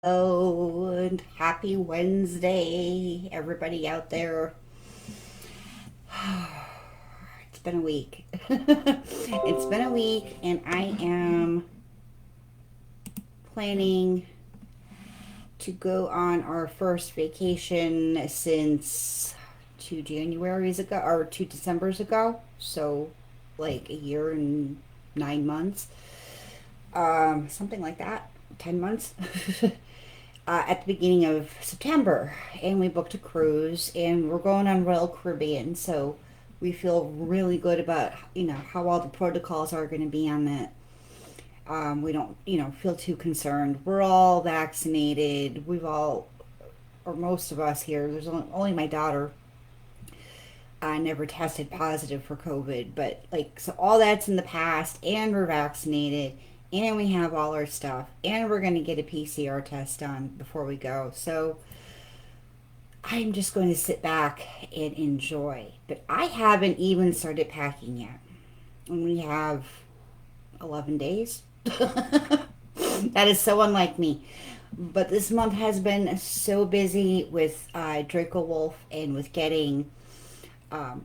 Hello and happy Wednesday, everybody out there. It's been a week. It's been a week, and I am planning to go on our first vacation since 2 Januaries ago, or 2 Decembers ago. So, like a year and 9 months, something like that, 10 months. At the beginning of September, and we booked a cruise, and we're going on Royal Caribbean. So we feel really good about how all the protocols are going to be on it. We don't feel too concerned. We're all vaccinated. We've all, or most of us here. There's only my daughter. Never tested positive for COVID, but like, so all that's in the past, and we're vaccinated, and we have all our stuff, and we're going to get a PCR test done before we go. So I'm just going to sit back and enjoy. But I haven't even started packing yet. And we have 11 days. That is so unlike me. But this month has been so busy with Draco Wolf, and with getting um,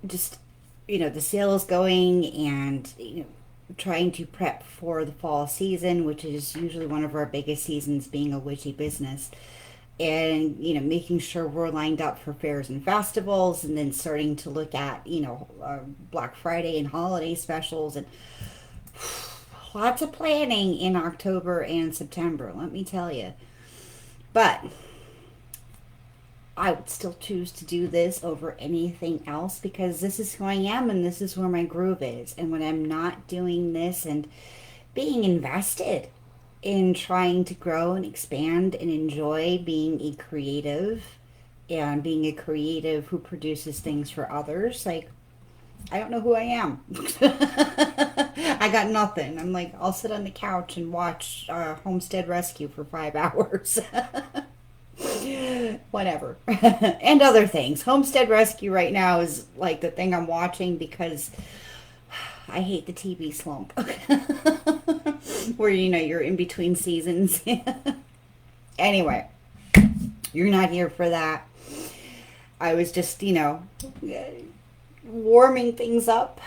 just, the sales going, and, trying to prep for the fall season, which is usually one of our biggest seasons, being a witchy business. And making sure we're lined up for fairs and festivals, and then starting to look at Black Friday and holiday specials, and lots of planning in October and September, let me tell you. But I would still choose to do this over anything else, because this is who I am, and this is where my groove is. And when I'm not doing this and being invested in trying to grow and expand and enjoy being a creative, and being a creative who produces things for others, like, I don't know who I am. I got nothing. I'm like, I'll sit on the couch and watch Homestead Rescue for 5 hours. Whatever. And other things. Homestead Rescue right now is like the thing I'm watching, because I hate the TV slump. Where you're in between seasons. Anyway, you're not here for that. I was just, warming things up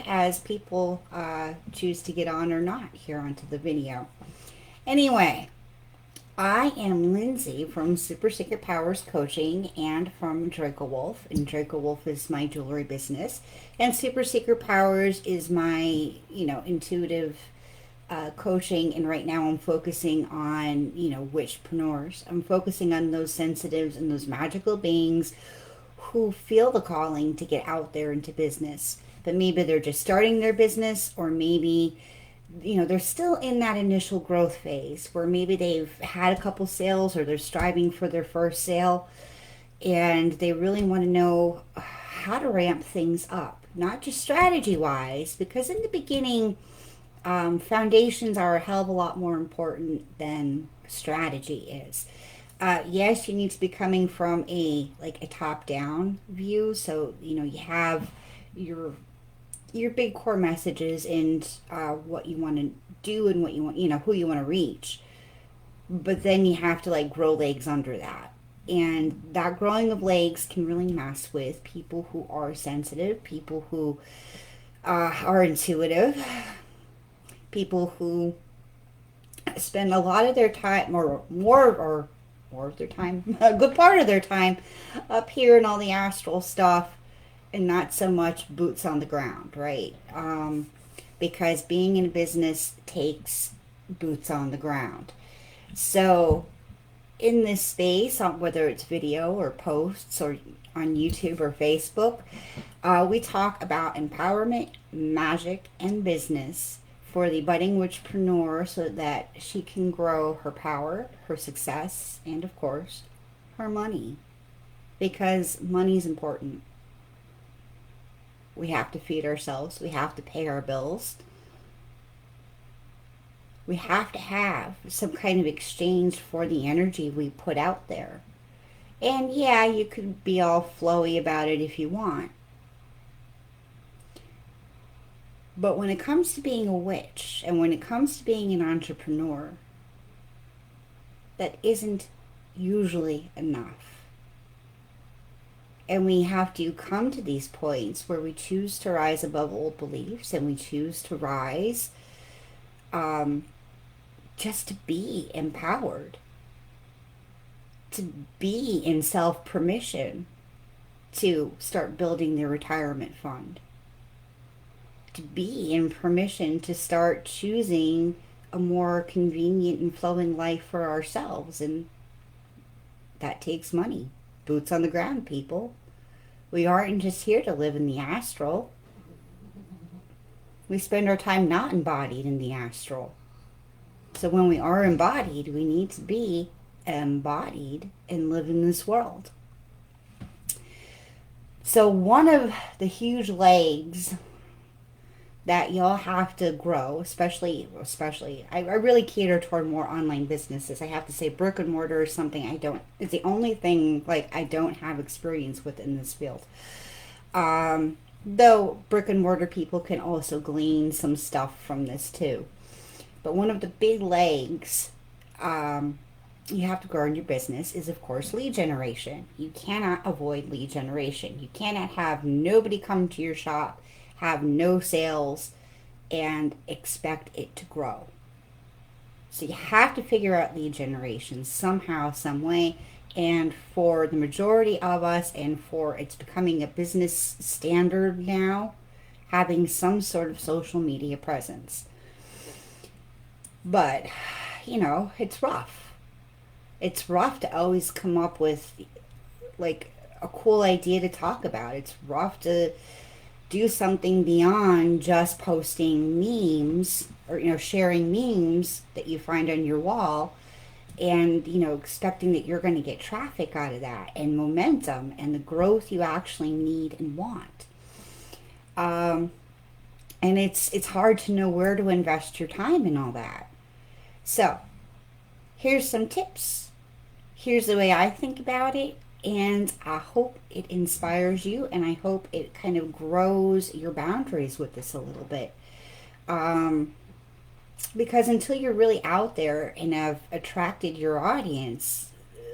as people choose to get on or not here onto the video. Anyway, I am Lindsay from Super Secret Powers Coaching, and from Draco Wolf. And Draco Wolf is my jewelry business. And Super Secret Powers is my, intuitive coaching. And right now I'm focusing on, witchpreneurs. I'm focusing on those sensitives and those magical beings who feel the calling to get out there into business. But maybe they're just starting their business, or maybe they're still in that initial growth phase, where maybe they've had a couple sales, or they're striving for their first sale, and they really want to know how to ramp things up, not just strategy wise, because in the beginning, foundations are a hell of a lot more important than strategy is. Yes, you need to be coming from a top down view, so you have your big core messages, and what you want to do, and what you want, who you want to reach. But then you have to like grow legs under that. And that growing of legs can really mess with people who are sensitive, people who are intuitive, people who spend a lot of their time, or more of their time, a good part of their time, up here in all the astral stuff, and not so much boots on the ground, right? Because being in a business takes boots on the ground. So in this space, whether it's video or posts, or on YouTube or Facebook, we talk about empowerment, magic, and business for the budding witchpreneur, so that she can grow her power, her success, and of course, her money. Because money is important. We have to feed ourselves. We have to pay our bills. We have to have some kind of exchange for the energy we put out there. And yeah, you could be all flowy about it if you want. But when it comes to being a witch, and when it comes to being an entrepreneur, that isn't usually enough. And we have to come to these points where we choose to rise above old beliefs, and we choose to rise just to be empowered, to be in self-permission, to start building their retirement fund, to be in permission to start choosing a more convenient and flowing life for ourselves. And that takes money. Boots on the ground, people. We aren't just here to live in the astral. We spend our time not embodied in the astral. So when we are embodied, we need to be embodied and live in this world. So one of the huge legs that y'all have to grow, especially I really cater toward more online businesses. I have to say brick and mortar is something it's the only thing like I don't have experience with in this field. Though brick and mortar people can also glean some stuff from this too. But one of the big legs you have to grow in your business is, of course, lead generation. You cannot avoid lead generation. You cannot have nobody come to your shop, have no sales, and expect it to grow. So you have to figure out lead generation somehow, some way. And for the majority of us, and for it's becoming a business standard now, having some sort of social media presence. But, it's rough. It's rough to always come up with like a cool idea to talk about. It's rough to do something beyond just posting memes or sharing memes that you find on your wall and expecting that you're going to get traffic out of that and momentum and the growth you actually need and want. And it's hard to know where to invest your time in all that. So here's some tips. Here's the way I think about it, and I hope it inspires you, and I hope it kind of grows your boundaries with this a little bit. Because until you're really out there and have attracted your audience,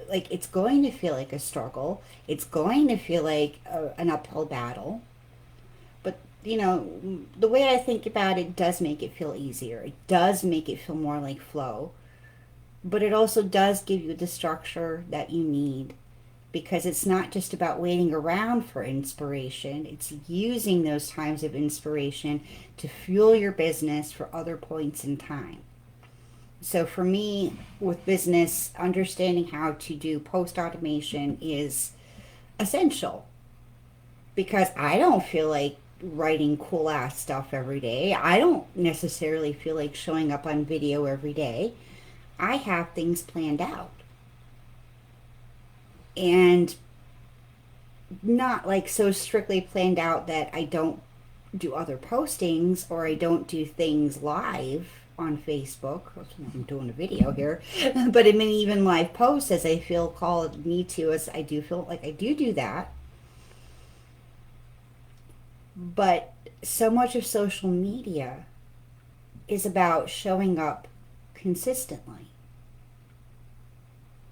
like it's going to feel like a struggle. It's going to feel like an uphill battle. But, the way I think about it does make it feel easier. It does make it feel more like flow. But it also does give you the structure that you need, because it's not just about waiting around for inspiration. It's using those times of inspiration to fuel your business for other points in time. So for me, with business, understanding how to do post automation is essential, because I don't feel like writing cool ass stuff every day. I don't necessarily feel like showing up on video every day. I have things planned out. And not like so strictly planned out that I don't do other postings or I don't do things live on Facebook. I'm doing a video here. But I mean, even live posts as I feel called me to, as I do feel like I do that. But so much of social media is about showing up consistently.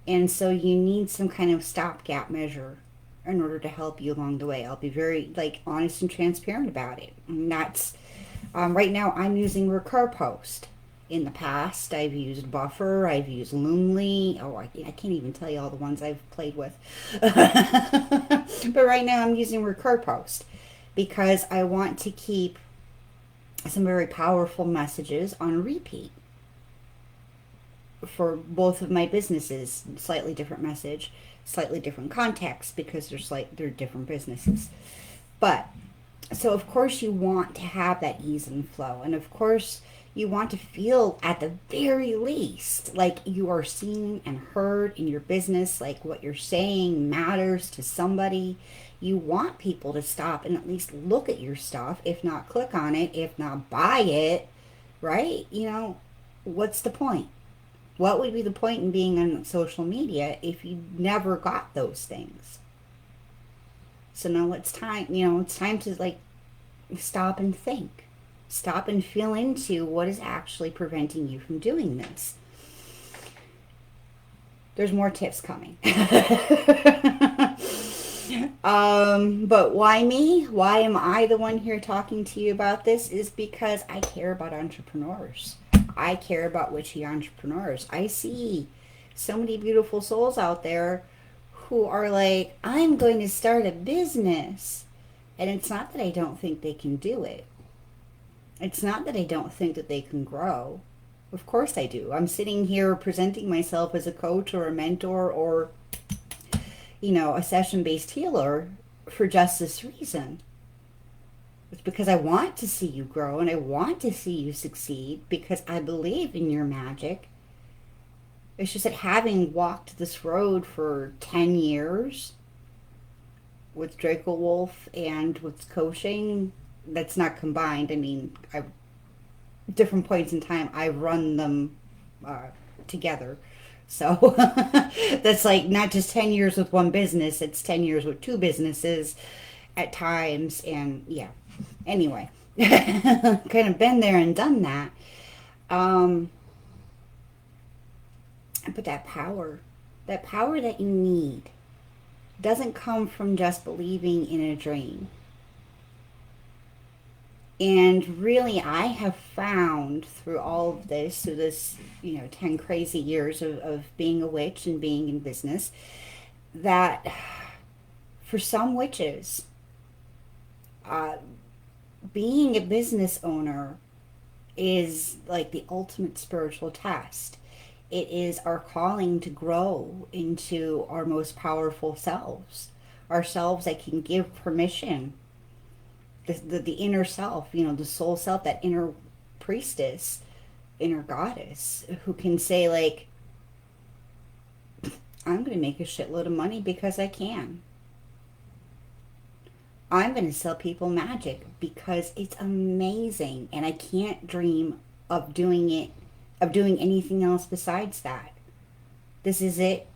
And so you need some kind of stopgap measure in order to help you along the way. I'll be very honest and transparent about it. And that's right now I'm using Recur Post. In the past, I've used Buffer, I've used Loomly. Oh, I can't even tell you all the ones I've played with. But right now I'm using Recur Post because I want to keep some very powerful messages on repeat. For both of my businesses, slightly different message, slightly different context, because they're different businesses. But so of course you want to have that ease and flow, and of course you want to feel at the very least like you are seen and heard in your business, like what you're saying matters to somebody. You want people to stop and at least look at your stuff, if not click on it, if not buy it, right? What's the point? What would be the point in being on social media if you never got those things? So now it's time to stop and think. Stop and feel into what is actually preventing you from doing this. There's more tips coming. But why me? Why am I the one here talking to you about this? Is because I care about entrepreneurs. I care about witchy entrepreneurs. I see so many beautiful souls out there who are like, I'm going to start a business. And it's not that I don't think they can do it. It's not that I don't think that they can grow. Of course I do. I'm sitting here presenting myself as a coach or a mentor or, a session-based healer for just this reason. It's because I want to see you grow and I want to see you succeed because I believe in your magic. It's just that having walked this road for 10 years with Draco Wolf and with coaching, that's not combined. I mean, different points in time, I run them together. So that's like not just 10 years with one business, it's 10 years with two businesses at times. And yeah, anyway, kind of been there and done that. But that power that you need doesn't come from just believing in a dream. And really, I have found through all of this, through this, 10 crazy years of being a witch and being in business, that for some witches, being a business owner is like the ultimate spiritual test. It is our calling to grow into our most powerful selves, ourselves that can give permission. The inner self, the soul self, that inner priestess, inner goddess, who can say, like, I'm going to make a shitload of money because I can. I'm going to sell people magic because it's amazing and I can't dream of doing anything else besides that. This is it.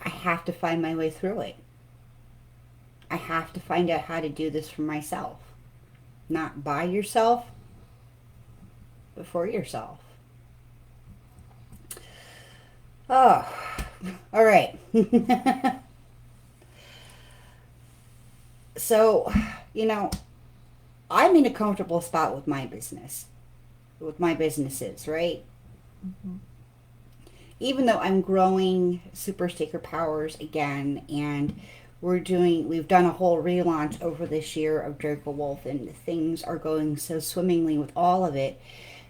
I have to find my way through it. I have to find out how to do this for myself. Not by yourself, but for yourself. Oh, all right. So, I'm in a comfortable spot with my businesses, right? Mm-hmm. Even though I'm growing Super Sticker Powers again, and we've done a whole relaunch over this year of Draco Wolf, and things are going so swimmingly with all of it.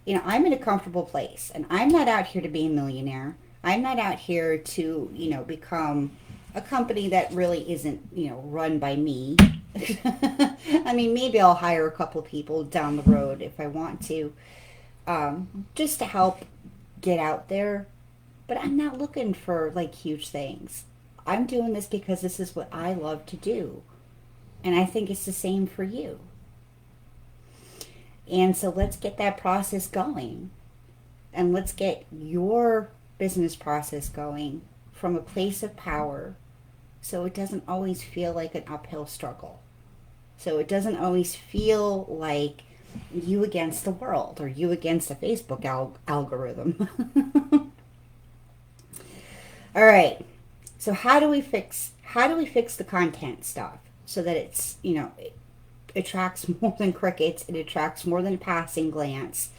I'm in a comfortable place, and I'm not out here to be a millionaire. I'm not out here to, become a company that really isn't, run by me. I mean, maybe I'll hire a couple of people down the road if I want to, just to help get out there. But I'm not looking for, like, huge things. I'm doing this because this is what I love to do. And I think it's the same for you. And so let's get that process going. And let's get your business process going from a place of power, so it doesn't always feel like an uphill struggle. So it doesn't always feel like you against the world or you against the Facebook algorithm. All right. So how do we fix the content stuff so that it's, it attracts more than crickets, it attracts more than a passing glance?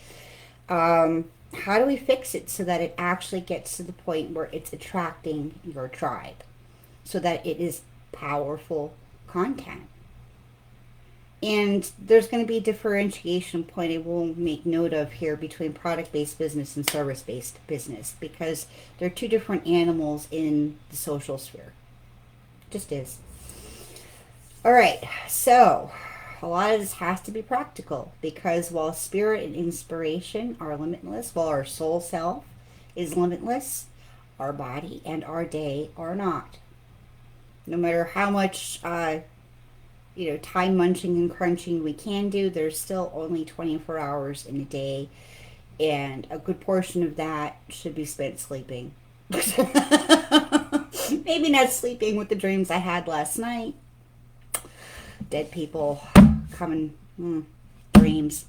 How do we fix it so that it actually gets to the point where it's attracting your tribe, so that it is powerful content? And there's going to be a differentiation point I will make note of here between product-based business and service-based business, because they're two different animals in the social sphere. Just is. All right, so a lot of this has to be practical, because while spirit and inspiration are limitless, while our soul self is limitless, our body and our day are not. No matter how much time munching and crunching we can do, there's still only 24 hours in a day, and a good portion of that should be spent sleeping. Maybe not sleeping with the dreams I had last night. Dead people coming, dreams.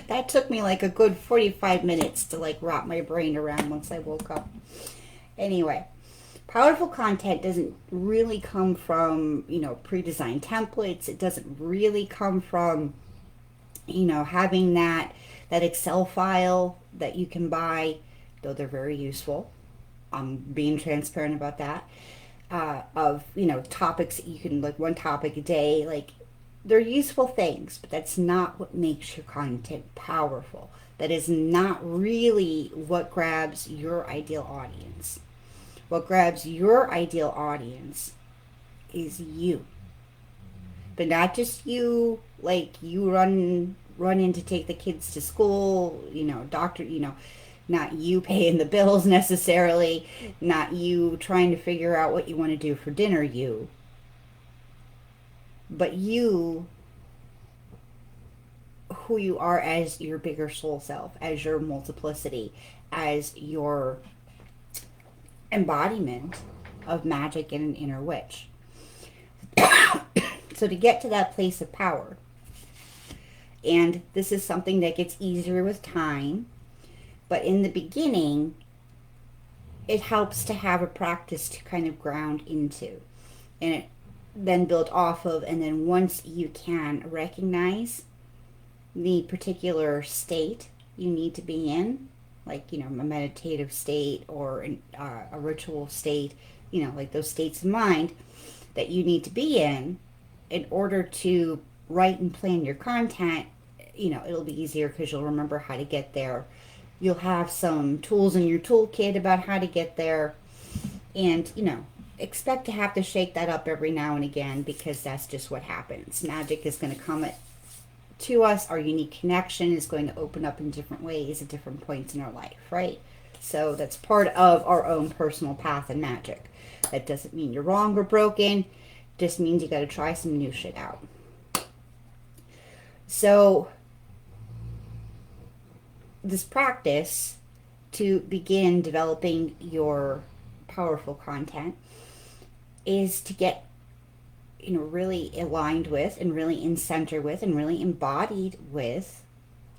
That took me like a good 45 minutes to like wrap my brain around once I woke up. Anyway, powerful content doesn't really come from, pre-designed templates. It doesn't really come from, having that Excel file that you can buy, though they're very useful. I'm being transparent about that. Of, topics that you can, like, one topic a day, like, they're useful things, but that's not what makes your content powerful. That is not really what grabs your ideal audience. What grabs your ideal audience is you. But not just you, like you run in to take the kids to school, doctor, not you paying the bills necessarily, not you trying to figure out what you want to do for dinner, but you, who you are as your bigger soul self, as your multiplicity, as your embodiment of magic and an inner witch. So to get to that place of power, and this is something that gets easier with time, but in the beginning, it helps to have a practice to kind of ground into, and it then build off of, and then once you can recognize the particular state you need to be in, like, a meditative state or a ritual state, like those states of mind that you need to be in order to write and plan your content, it'll be easier because you'll remember how to get there. You'll have some tools in your toolkit about how to get there. And, expect to have to shake that up every now and again because that's just what happens. Magic is going to come to us. Our unique connection is going to open up in different ways at different points in our life, right? So that's part of our own personal path in magic. That doesn't mean you're wrong or broken. It just means you got to try some new shit out. So this practice to begin developing your powerful content is to get really aligned with and really in center with and really embodied with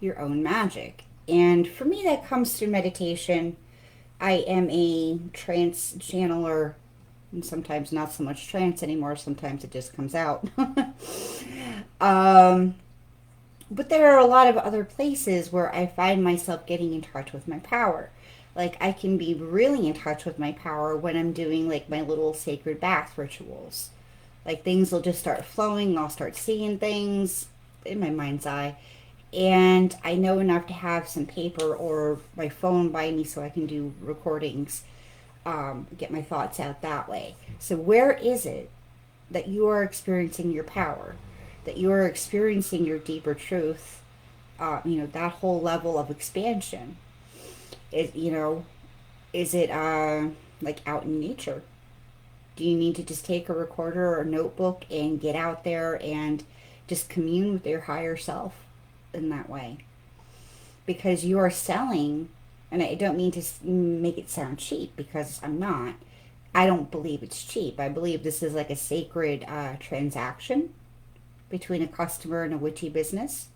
your own magic. And for me, that comes through meditation. I am a trance channeler, and sometimes not so much trance anymore. Sometimes it just comes out. But there are a lot of other places where I find myself getting in touch with my power. Like, I can be really in touch with my power when I'm doing, like, my little sacred bath rituals. Like, things will just start flowing. I'll start seeing things in my mind's eye. And I know enough to have some paper or my phone by me so I can do recordings, get my thoughts out that way. So where is it that you are experiencing your power? That you are experiencing your deeper truth, that whole level of expansion. Is it like out in nature? Do you need to just take a recorder or a notebook and get out there and just commune with your higher self in that way? Because you are selling, and I don't mean to make it sound cheap because I'm not. I don't believe it's cheap. I believe this is like a sacred transaction between a customer and a witchy business.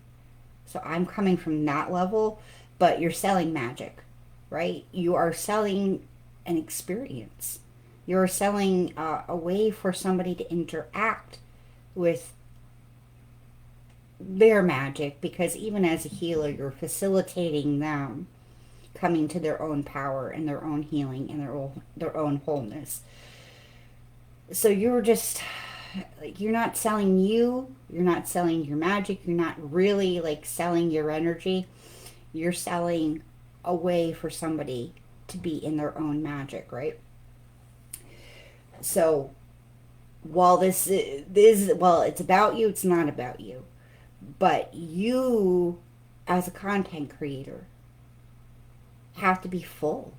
So I'm coming from that level, but you're selling magic, right? You are selling an experience. You're selling a way for somebody to interact with their magic, because even as a healer, you're facilitating them coming to their own power and their own healing and their own wholeness. So you're just... like, you're not selling you're not selling your magic, you're not really like selling your energy. You're selling a way for somebody to be in their own magic, right? So while this is, well, it's about you, it's not about you. But you, as a content creator, have to be full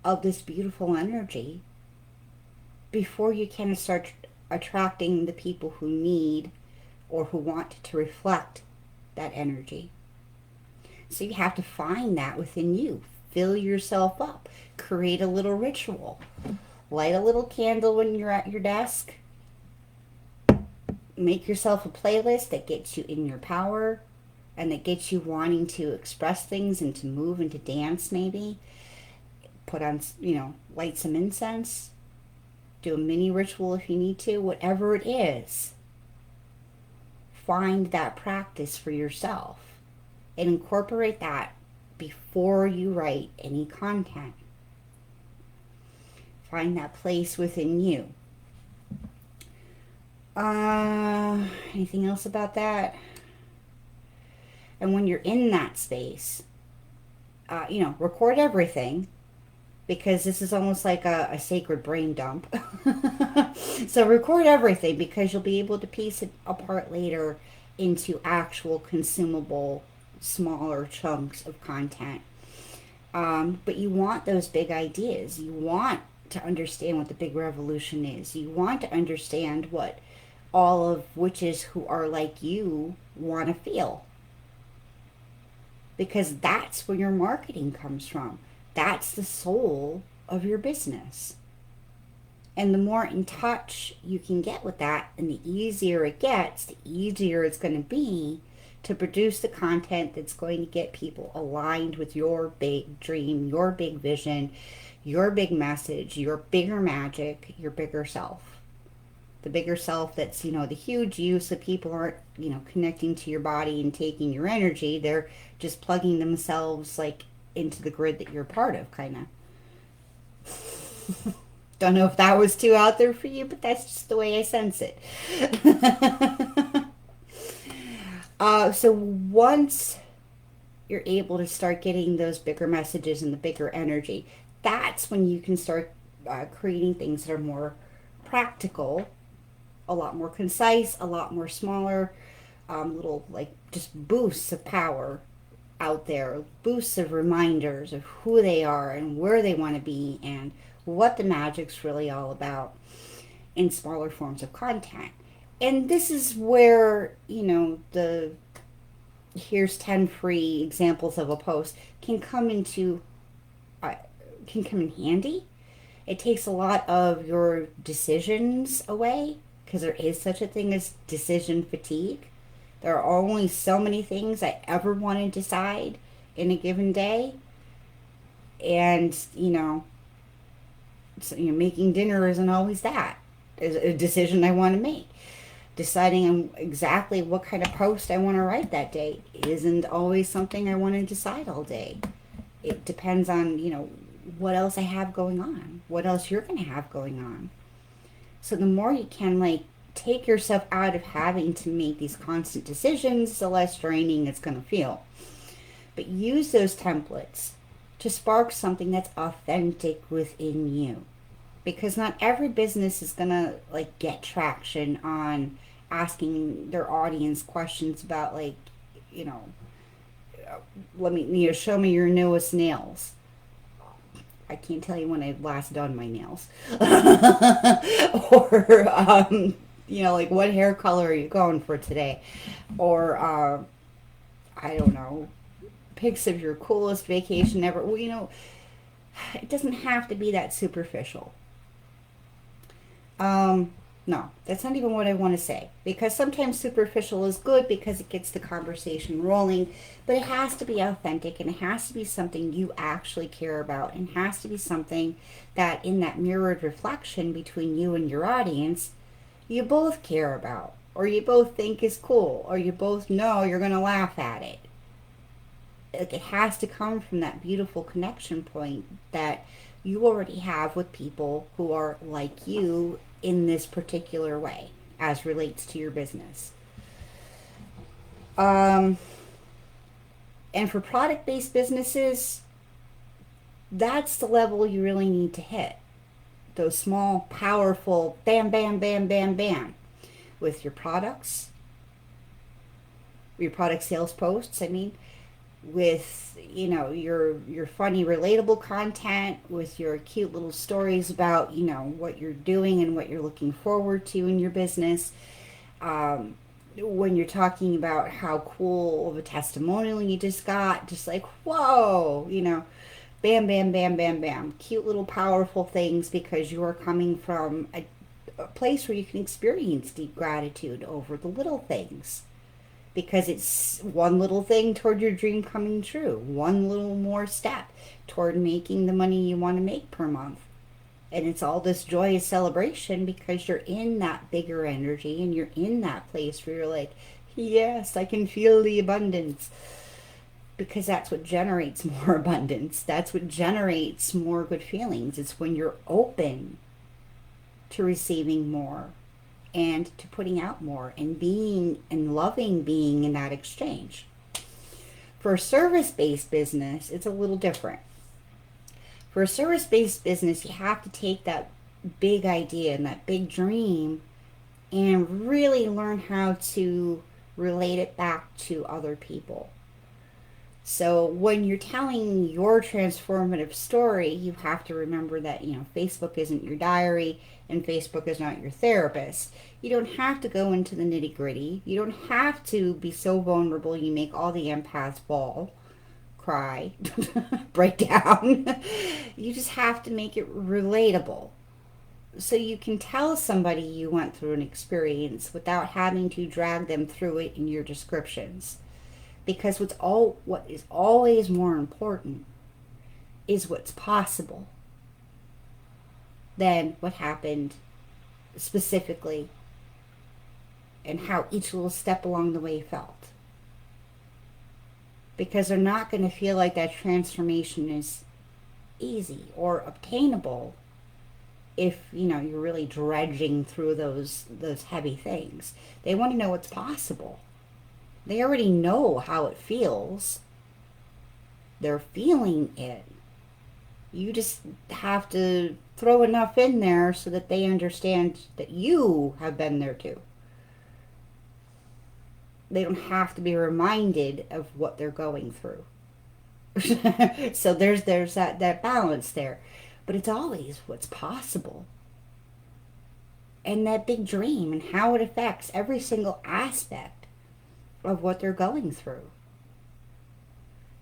of this beautiful energy before you can start attracting the people who need or who want to reflect that energy. So you have to find that within you. Fill yourself up. Create a little ritual. Light a little candle when you're at your desk. Make yourself a playlist that gets you in your power and that gets you wanting to express things and to move and to dance, maybe put on, light some incense, do a mini ritual if you need to, whatever it is, find that practice for yourself and incorporate that before you write any content. Find that place within you. Anything else about that? And when you're in that space, record everything, because this is almost like a sacred brain dump. So record everything, because you'll be able to piece it apart later into actual consumable, smaller chunks of content. But you want those big ideas. You want to understand what the big revolution is. You want to understand what all of witches who are like you want to feel. Because that's where your marketing comes from. That's the soul of your business. And the more in touch you can get with that, and the easier it gets, the easier it's going to be to produce the content that's going to get people aligned with your big dream, your big vision, your big message, your bigger magic, your bigger self. The bigger self that's, the huge you, so people aren't, connecting to your body and taking your energy. They're just plugging themselves like into the grid that you're part of, kind of. Don't know if that was too out there for you, but that's just the way I sense it. So once you're able to start getting those bigger messages and the bigger energy, that's when you can start creating things that are more practical, a lot more concise, a lot more smaller, little like just boosts of power out there, boosts of reminders of who they are and where they want to be and what the magic's really all about in smaller forms of content. And this is where, the here's 10 free examples of a post can come in handy. It takes a lot of your decisions away, because there is such a thing as decision fatigue. There are only so many things I ever want to decide in a given day. And, making dinner isn't always that. It's a decision I want to make. Deciding on exactly what kind of post I want to write that day isn't always something I want to decide all day. It depends on, what else I have going on, what else you're going to have going on. So the more you can take yourself out of having to make these constant decisions, the less draining it's going to feel. But use those templates to spark something that's authentic within you. Because not every business is going to get traction on asking their audience questions about show me your newest nails. I can't tell you when I last done my nails. Or, what hair color are you going for today? Or, I don't know, pics of your coolest vacation ever. Well, it doesn't have to be that superficial. No, that's not even what I want to say. Because sometimes superficial is good because it gets the conversation rolling, but it has to be authentic, and it has to be something you actually care about, and has to be something that in that mirrored reflection between you and your audience, you both care about, or you both think is cool, or you both know you're going to laugh at it. It has to come from that beautiful connection point that you already have with people who are like you in this particular way as relates to your business. And for product-based businesses, that's the level you really need to hit. Those small, powerful, bam, bam, bam, bam, bam, with your products, your product sales posts, with your funny relatable content, with your cute little stories about what you're doing and what you're looking forward to in your business. When you're talking about how cool of a testimonial you just got, just whoa, bam, bam, bam, bam, bam, cute little powerful things, because you are coming from a place where you can experience deep gratitude over the little things. because it's one little thing toward your dream coming true, one little more step toward making the money you want to make per month. And it's all this joyous celebration because you're in that bigger energy and you're in that place where you're like, yes, I can feel the abundance. Because that's what generates more abundance. That's what generates more good feelings. It's when you're open to receiving more and to putting out more and being and loving being in that exchange. For a service-based business, it's a little different. For a service-based business, you have to take that big idea and that big dream and really learn how to relate it back to other people. So when you're telling your transformative story, you have to remember that, Facebook isn't your diary and Facebook is not your therapist. You don't have to go into the nitty gritty. You don't have to be so vulnerable you make all the empaths bawl, cry, break down. You just have to make it relatable. So you can tell somebody you went through an experience without having to drag them through it in your descriptions. Because what is always more important is what's possible than what happened specifically and how each little step along the way felt. Because they're not going to feel like that transformation is easy or obtainable if, you're really dredging through those heavy things. They want to know what's possible. They already know how it feels. They're feeling it. You just have to throw enough in there so that they understand that you have been there too. They don't have to be reminded of what they're going through. So there's that balance there. But it's always what's possible. And that big dream and how it affects every single aspect of what they're going through.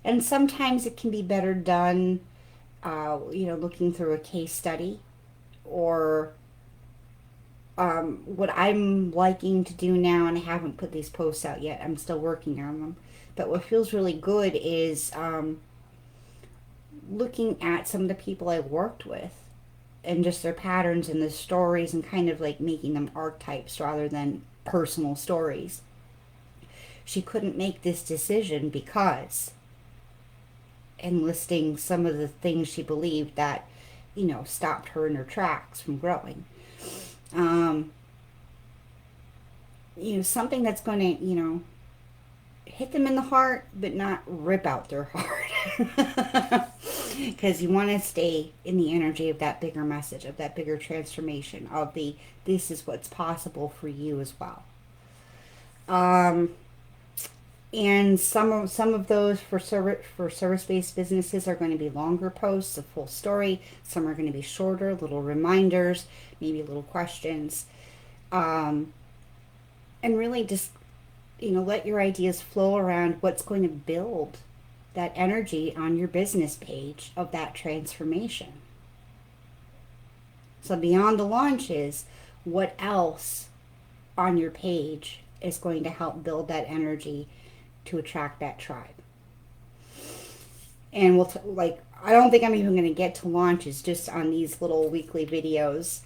And sometimes it can be better done, looking through a case study, or what I'm liking to do now, and I haven't put these posts out yet, I'm still working on them, but what feels really good is looking at some of the people I worked with and just their patterns and the stories and kind of like making them archetypes rather than personal stories. She couldn't make this decision because, and listing some of the things she believed that, stopped her in her tracks from growing. Something that's going to, hit them in the heart, but not rip out their heart. Because you want to stay in the energy of that bigger message, of that bigger transformation, of this is what's possible for you as well. And some of those for service-based businesses are going to be longer posts, a full story. Some are going to be shorter, little reminders, maybe little questions. And really just, let your ideas flow around what's going to build that energy on your business page of that transformation. So beyond the launches, what else on your page is going to help build that energy to attract that tribe? And I don't think I'm even going to get to launches just on these little weekly videos.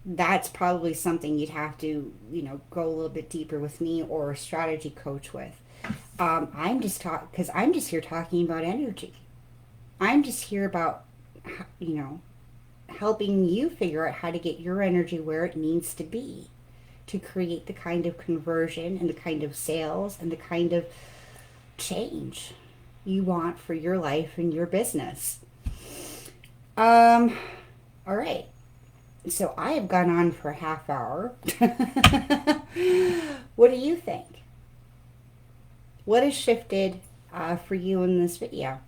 That's probably something you'd have to, go a little bit deeper with me or a strategy coach with. I'm just here talking about energy. I'm just here about, helping you figure out how to get your energy where it needs to be to create the kind of conversion and the kind of sales and the kind of change you want for your life and your business. All right. So I have gone on for a half hour. What do you think? What has shifted for you in this video?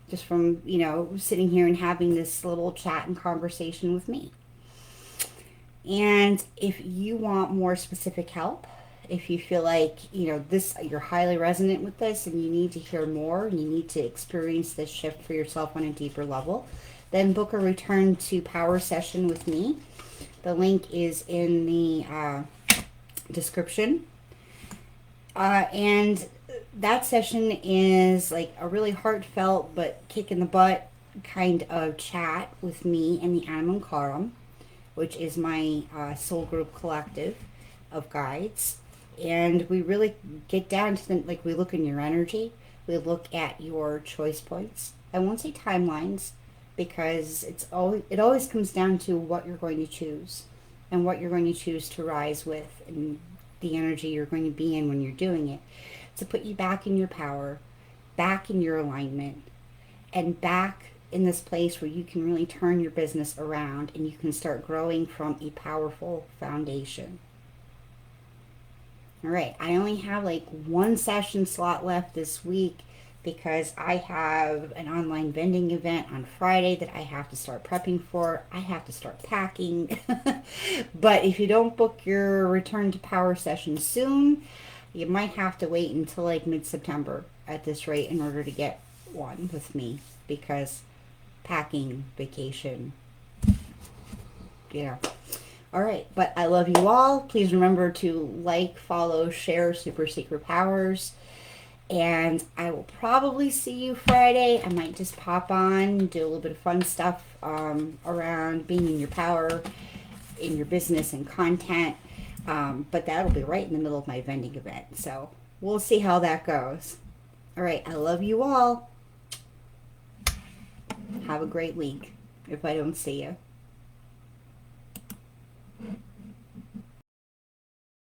Just from, sitting here and having this little chat and conversation with me. And if you want more specific help, if you feel like, you're highly resonant with this and you need to hear more and you need to experience this shift for yourself on a deeper level, then book a return to power session with me. The link is in the description. And that session is like a really heartfelt but kick in the butt kind of chat with me and the Animum Karam, which is my soul group collective of guides. And we really get down to the, like, we look in your energy, we look at your choice points. I won't say timelines because it always comes down to what you're going to choose and what you're going to choose to rise with and the energy you're going to be in when you're doing it, to put you back in your power, back in your alignment, and back in this place where you can really turn your business around and you can start growing from a powerful foundation. All right, I only have like one session slot left this week because I have an online vending event on Friday that I have to start prepping for. I have to start packing. But if you don't book your return to power session soon, you might have to wait until like mid-September at this rate in order to get one with me, because packing, vacation, yeah. All right, but I love you all. Please remember to like, follow, share Super Secret Powers. And I will probably see you Friday. I might just pop on, do a little bit of fun stuff around being in your power, in your business and content. But that'll be right in the middle of my vending event. So we'll see how that goes. All right, I love you all. Have a great week if I don't see you.